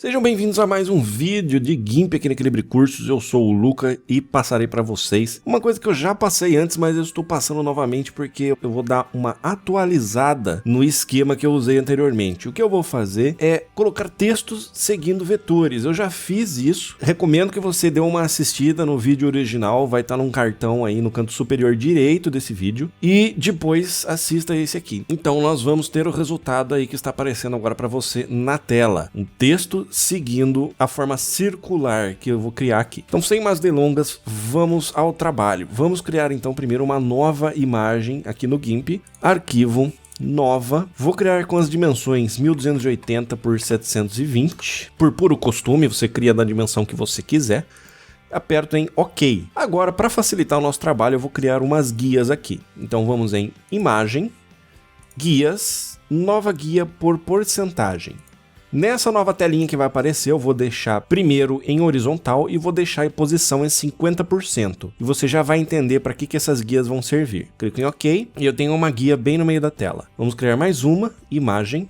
Sejam bem-vindos a mais um vídeo de GIMP aqui no Equilibre Cursos. Eu sou o Luca e passarei para vocês uma coisa que eu já passei antes, mas eu estou passando novamente porque eu vou dar uma atualizada no esquema que eu usei anteriormente. O que eu vou fazer é colocar textos seguindo vetores. Eu já fiz isso, recomendo que você dê uma assistida no vídeo original, vai estar num cartão aí no canto superior direito desse vídeo, e depois assista esse aqui. Então nós vamos ter o resultado aí que está aparecendo agora para você na tela, um texto seguindo a forma circular que eu vou criar aqui. Então, sem mais delongas, vamos ao trabalho. Vamos criar então primeiro uma nova imagem aqui no GIMP, arquivo, nova. Vou criar com as dimensões 1280 por 720. Por puro costume, você cria da dimensão que você quiser. Aperto em OK. Agora, para facilitar o nosso trabalho, eu vou criar umas guias aqui. Então, vamos em Imagem, Guias, Nova Guia por Porcentagem. Nessa nova telinha que vai aparecer, eu vou deixar primeiro em horizontal e vou deixar em posição em 50%. E você já vai entender para que essas guias vão servir. Clico em OK e eu tenho uma guia bem no meio da tela. Vamos criar mais uma, Imagem,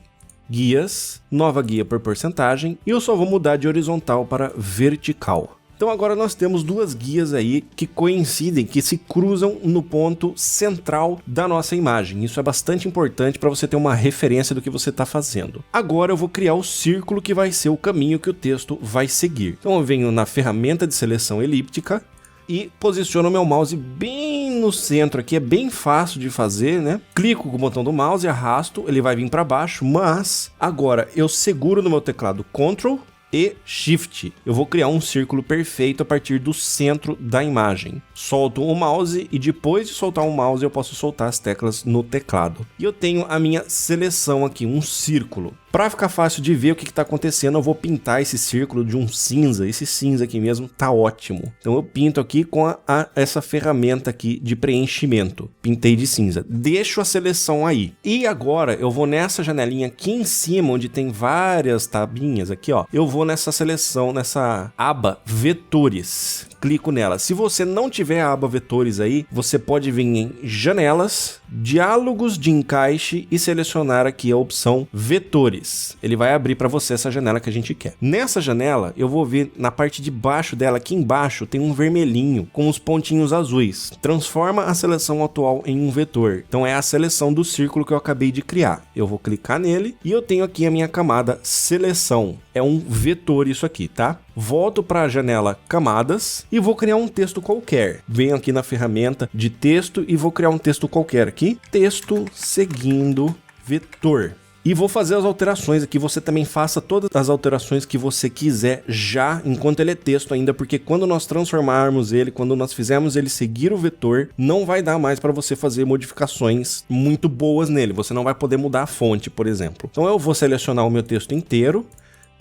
Guias, Nova Guia por Porcentagem, e eu só vou mudar de horizontal para vertical. Então agora nós temos duas guias aí que coincidem, que se cruzam no ponto central da nossa imagem. Isso é bastante importante para você ter uma referência do que você está fazendo. Agora eu vou criar o círculo que vai ser o caminho que o texto vai seguir. Então eu venho na ferramenta de seleção elíptica e posiciono o meu mouse bem no centro aqui, é bem fácil de fazer, né? Clico com o botão do mouse e arrasto, ele vai vir para baixo, mas agora eu seguro no meu teclado Ctrl e Shift. Eu vou criar um círculo perfeito a partir do centro da imagem. Solto o mouse e depois de soltar o mouse eu posso soltar as teclas no teclado. E eu tenho a minha seleção aqui, um círculo. Para ficar fácil de ver o que está acontecendo, eu vou pintar esse círculo de um cinza. Esse cinza aqui mesmo tá ótimo. Então eu pinto aqui com essa ferramenta aqui de preenchimento. Pintei de cinza. Deixo a seleção aí. E agora eu vou nessa janelinha aqui em cima, onde tem várias tabinhas aqui, ó. Eu vou nessa seleção, nessa aba Vetores. Clico nela. Se você não tiver a aba Vetores aí, você pode vir em Janelas, Diálogos de Encaixe e selecionar aqui a opção Vetores. Ele vai abrir para você essa janela que a gente quer. Nessa janela, eu vou ver na parte de baixo dela, aqui embaixo, tem um vermelhinho com os pontinhos azuis. Transforma a seleção atual em um vetor. Então é a seleção do círculo que eu acabei de criar. Eu vou clicar nele e eu tenho aqui a minha camada Seleção. É um vetor isso aqui, tá? Volto para a janela Camadas e vou criar um texto qualquer. Venho aqui na ferramenta de texto e vou criar um texto qualquer aqui. Texto seguindo vetor. E vou fazer as alterações aqui, você também faça todas as alterações que você quiser já, enquanto ele é texto ainda, porque quando nós transformarmos ele, quando nós fizermos ele seguir o vetor, não vai dar mais para você fazer modificações muito boas nele, você não vai poder mudar a fonte, por exemplo. Então eu vou selecionar o meu texto inteiro,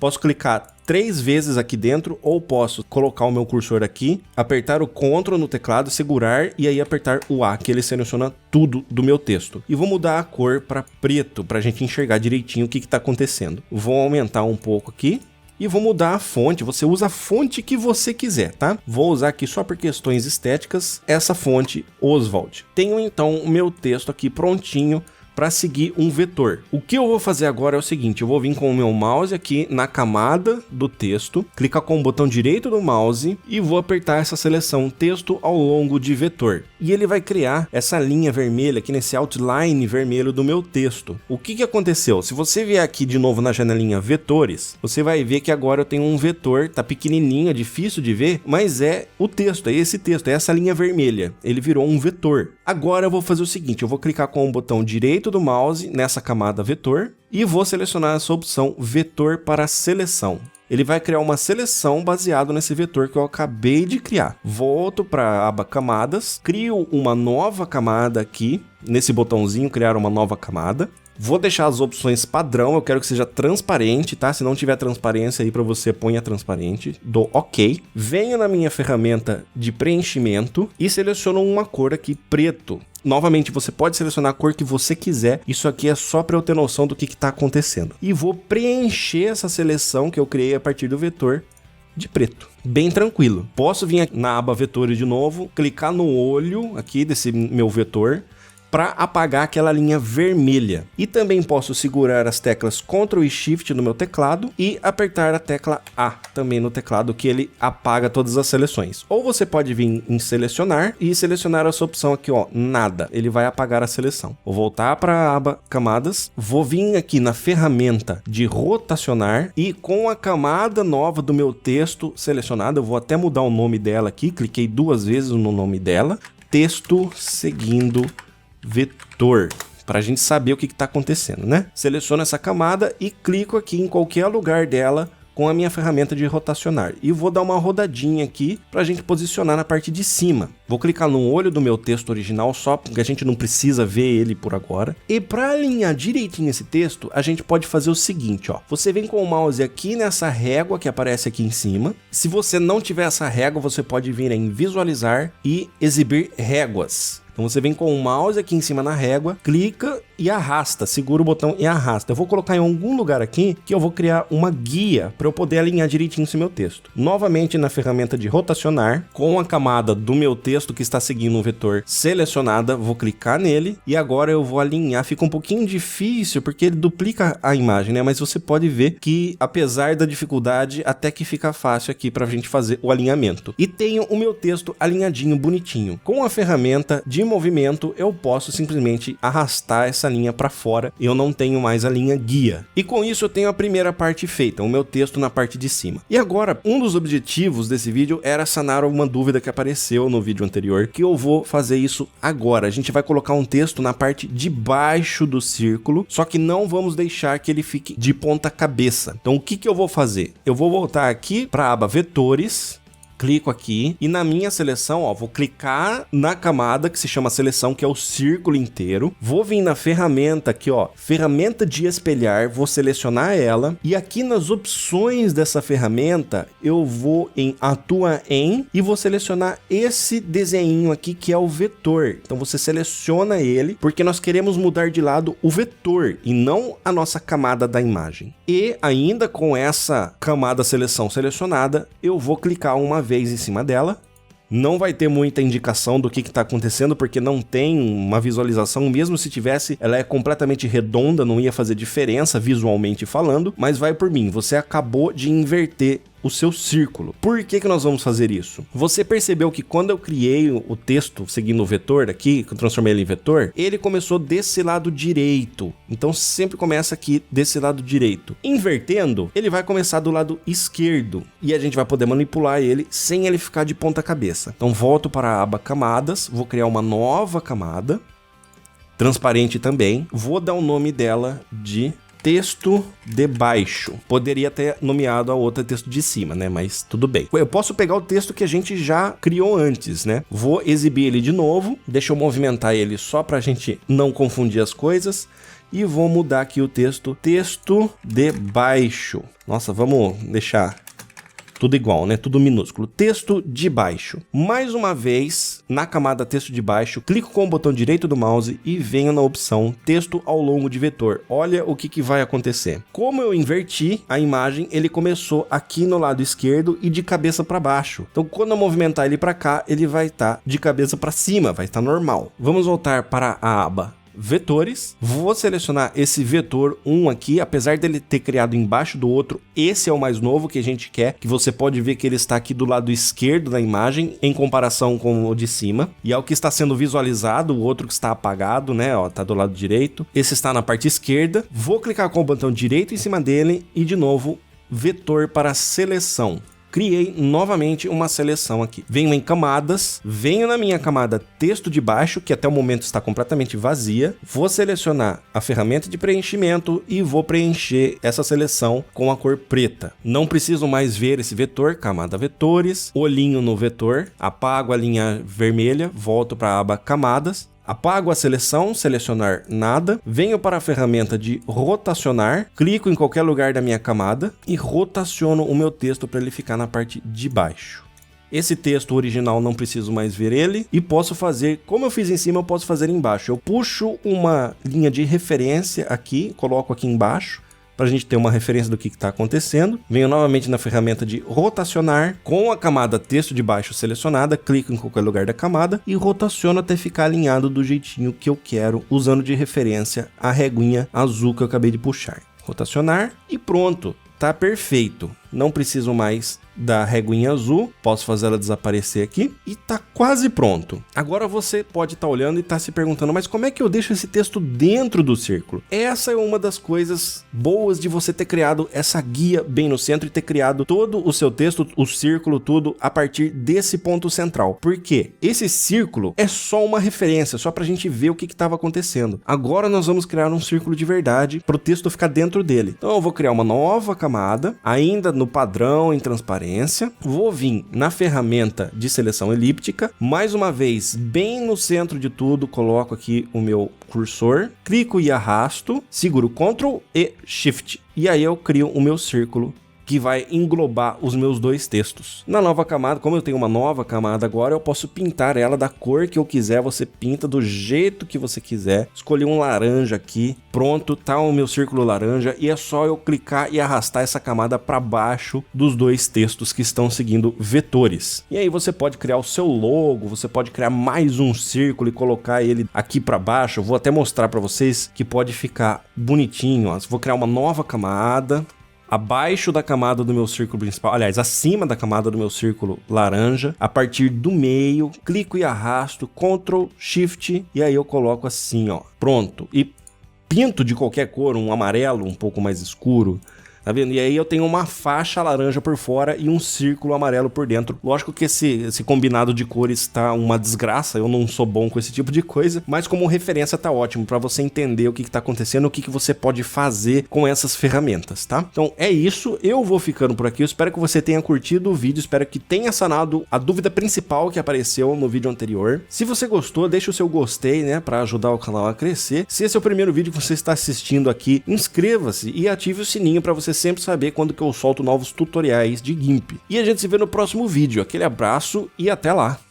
posso clicar 3 vezes aqui dentro, ou posso colocar o meu cursor aqui, apertar o Ctrl no teclado, segurar e aí apertar o A, que ele seleciona tudo do meu texto. E vou mudar a cor para preto, para a gente enxergar direitinho o que está acontecendo. Vou aumentar um pouco aqui. E vou mudar a fonte, você usa a fonte que você quiser, tá? Vou usar aqui só por questões estéticas, essa fonte Oswald. Tenho então o meu texto aqui prontinho para seguir um vetor. O que eu vou fazer agora é o seguinte, eu vou vir com o meu mouse aqui na camada do texto, clicar com o botão direito do mouse e vou apertar essa seleção texto ao longo de vetor. E ele vai criar essa linha vermelha aqui nesse outline vermelho do meu texto. O que aconteceu? Se você vier aqui de novo na janelinha vetores, você vai ver que agora eu tenho um vetor, tá pequenininho, é difícil de ver, mas é o texto, é esse texto, é essa linha vermelha. Ele virou um vetor. Agora eu vou fazer o seguinte, eu vou clicar com o botão direito do mouse nessa camada vetor e vou selecionar essa opção vetor para seleção. Ele vai criar uma seleção baseado nesse vetor que eu acabei de criar. Volto para a aba camadas, crio uma nova camada aqui, nesse botãozinho criar uma nova camada. Vou deixar as opções padrão, eu quero que seja transparente, tá? Se não tiver transparência aí para você, ponha transparente. Dou OK. Venho na minha ferramenta de preenchimento e seleciono uma cor aqui, preto. Novamente, você pode selecionar a cor que você quiser. Isso aqui é só para eu ter noção do que está acontecendo. E vou preencher essa seleção que eu criei a partir do vetor de preto. Bem tranquilo. Posso vir aqui na aba vetores de novo, clicar no olho aqui desse meu vetor, para apagar aquela linha vermelha. E também posso segurar as teclas Ctrl e Shift no meu teclado e apertar a tecla A também no teclado, que ele apaga todas as seleções. Ou você pode vir em selecionar e selecionar essa opção aqui, ó, nada. Ele vai apagar a seleção. Vou voltar para a aba camadas, vou vir aqui na ferramenta de rotacionar e com a camada nova do meu texto selecionada, eu vou até mudar o nome dela aqui, cliquei 2 vezes no nome dela, texto seguindo vetor, para a gente saber o que está acontecendo, né? Seleciono essa camada e clico aqui em qualquer lugar dela com a minha ferramenta de rotacionar. E vou dar uma rodadinha aqui para a gente posicionar na parte de cima. Vou clicar no olho do meu texto original só, porque a gente não precisa ver ele por agora. E para alinhar direitinho esse texto, a gente pode fazer o seguinte, ó. Você vem com o mouse aqui nessa régua que aparece aqui em cima. Se você não tiver essa régua, você pode vir em visualizar e exibir réguas. Então você vem com o mouse aqui em cima na régua, clica e arrasta, segura o botão e arrasta. Eu vou colocar em algum lugar aqui que eu vou criar uma guia para eu poder alinhar direitinho esse meu texto. Novamente na ferramenta de rotacionar, com a camada do meu texto que está seguindo um vetor selecionada, vou clicar nele e agora eu vou alinhar. Fica um pouquinho difícil porque ele duplica a imagem, né? Mas você pode ver que apesar da dificuldade, até que fica fácil aqui para a gente fazer o alinhamento. E tenho o meu texto alinhadinho, bonitinho. Com a ferramenta de movimento, eu posso simplesmente arrastar essa linha para fora e eu não tenho mais a linha guia. E com isso eu tenho a primeira parte feita, o meu texto na parte de cima. E agora, um dos objetivos desse vídeo era sanar uma dúvida que apareceu no vídeo anterior, que eu vou fazer isso agora. A gente vai colocar um texto na parte de baixo do círculo, só que não vamos deixar que ele fique de ponta cabeça. Então o que eu vou fazer? Eu vou voltar aqui para a aba vetores, clico aqui e na minha seleção, ó, vou clicar na camada que se chama seleção, que é o círculo inteiro. Vou vir na ferramenta aqui, ó, ferramenta de espelhar, vou selecionar ela e aqui nas opções dessa ferramenta eu vou em atua em e vou selecionar esse desenho aqui que é o vetor. Então você seleciona ele porque nós queremos mudar de lado o vetor e não a nossa camada da imagem. E ainda com essa camada seleção selecionada, eu vou clicar uma vez em cima dela. Não vai ter muita indicação do que está acontecendo, porque não tem uma visualização, mesmo se tivesse, ela é completamente redonda, não ia fazer diferença visualmente falando, mas vai por mim, você acabou de inverter o seu círculo. Por que nós vamos fazer isso? Você percebeu que quando eu criei o texto seguindo o vetor aqui, que eu transformei ele em vetor, ele começou desse lado direito. Então sempre começa aqui desse lado direito. Invertendo, ele vai começar do lado esquerdo e a gente vai poder manipular ele sem ele ficar de ponta cabeça. Então volto para a aba camadas, vou criar uma nova camada, transparente também, vou dar o nome dela de texto de baixo. Poderia ter nomeado a outra texto de cima, né? Mas tudo bem. Eu posso pegar o texto que a gente já criou antes, né? Vou exibir ele de novo. Deixa eu movimentar ele só pra gente não confundir as coisas. E vou mudar aqui o texto. Texto de baixo. Nossa, vamos deixar tudo igual, né? Tudo minúsculo. Texto de baixo. Mais uma vez, na camada texto de baixo, clico com o botão direito do mouse e venho na opção texto ao longo de vetor. Olha o que vai acontecer. Como eu inverti a imagem, ele começou aqui no lado esquerdo e de cabeça para baixo. Então, quando eu movimentar ele para cá, ele vai estar de cabeça para cima, vai estar normal. Vamos voltar para a aba vetores, vou selecionar esse vetor 1 aqui, apesar dele ter criado embaixo do outro, esse é o mais novo que a gente quer, que você pode ver que ele está aqui do lado esquerdo da imagem, em comparação com o de cima, e é o que está sendo visualizado, o outro que está apagado, né, ó, tá do lado direito, esse está na parte esquerda, vou clicar com o botão direito em cima dele, e de novo, vetor para seleção. Criei novamente uma seleção aqui. Venho em camadas, venho na minha camada texto de baixo, que até o momento está completamente vazia. Vou selecionar a ferramenta de preenchimento e vou preencher essa seleção com a cor preta. Não preciso mais ver esse vetor, camada vetores, olhinho no vetor, apago a linha vermelha, volto para a aba camadas. Apago a seleção, selecionar nada, venho para a ferramenta de rotacionar, clico em qualquer lugar da minha camada e rotaciono o meu texto para ele ficar na parte de baixo. Esse texto original não preciso mais ver ele e posso fazer, como eu fiz em cima, eu posso fazer embaixo. Eu puxo uma linha de referência aqui, coloco aqui embaixo, para a gente ter uma referência do que está acontecendo. Venho novamente na ferramenta de rotacionar, com a camada texto de baixo selecionada, clico em qualquer lugar da camada e rotaciono até ficar alinhado do jeitinho que eu quero, usando de referência a reguinha azul que eu acabei de puxar. Rotacionar e pronto, tá perfeito. Não preciso mais da reguinha azul, posso fazer ela desaparecer aqui e tá quase pronto. Agora você pode estar olhando e estar se perguntando, mas como é que eu deixo esse texto dentro do círculo? Essa é uma das coisas boas de você ter criado essa guia bem no centro e ter criado todo o seu texto, o círculo, tudo a partir desse ponto central. Por quê? Esse círculo é só uma referência, só pra gente ver o que estava acontecendo. Agora nós vamos criar um círculo de verdade para o texto ficar dentro dele. Então eu vou criar uma nova camada, ainda no padrão em transparência. Vou vir na ferramenta de seleção elíptica, mais uma vez bem no centro de tudo, coloco aqui o meu cursor, clico e arrasto, seguro Ctrl e Shift e aí eu crio o meu círculo que vai englobar os meus dois textos. Na nova camada, como eu tenho uma nova camada agora, eu posso pintar ela da cor que eu quiser, você pinta do jeito que você quiser. Escolhi um laranja aqui, pronto, tá o meu círculo laranja e é só eu clicar e arrastar essa camada para baixo dos dois textos que estão seguindo vetores. E aí você pode criar o seu logo, você pode criar mais um círculo e colocar ele aqui para baixo. Eu vou até mostrar para vocês que pode ficar bonitinho, ó. Vou criar uma nova camada abaixo da camada do meu círculo principal, aliás, acima da camada do meu círculo laranja, a partir do meio, clico e arrasto, Ctrl, Shift, e aí eu coloco assim, ó, pronto. E pinto de qualquer cor, um amarelo um pouco mais escuro, tá vendo? E aí eu tenho uma faixa laranja por fora e um círculo amarelo por dentro. Lógico que esse combinado de cores tá uma desgraça, eu não sou bom com esse tipo de coisa, mas como referência tá ótimo para você entender o que tá acontecendo, o que você pode fazer com essas ferramentas, tá? Então é isso, eu vou ficando por aqui, eu espero que você tenha curtido o vídeo, espero que tenha sanado a dúvida principal que apareceu no vídeo anterior. Se você gostou, deixa o seu gostei, né, para ajudar o canal a crescer. Se esse é o primeiro vídeo que você está assistindo aqui, inscreva-se e ative o sininho para você sempre saber quando que eu solto novos tutoriais de GIMP. E a gente se vê no próximo vídeo. Aquele abraço e até lá!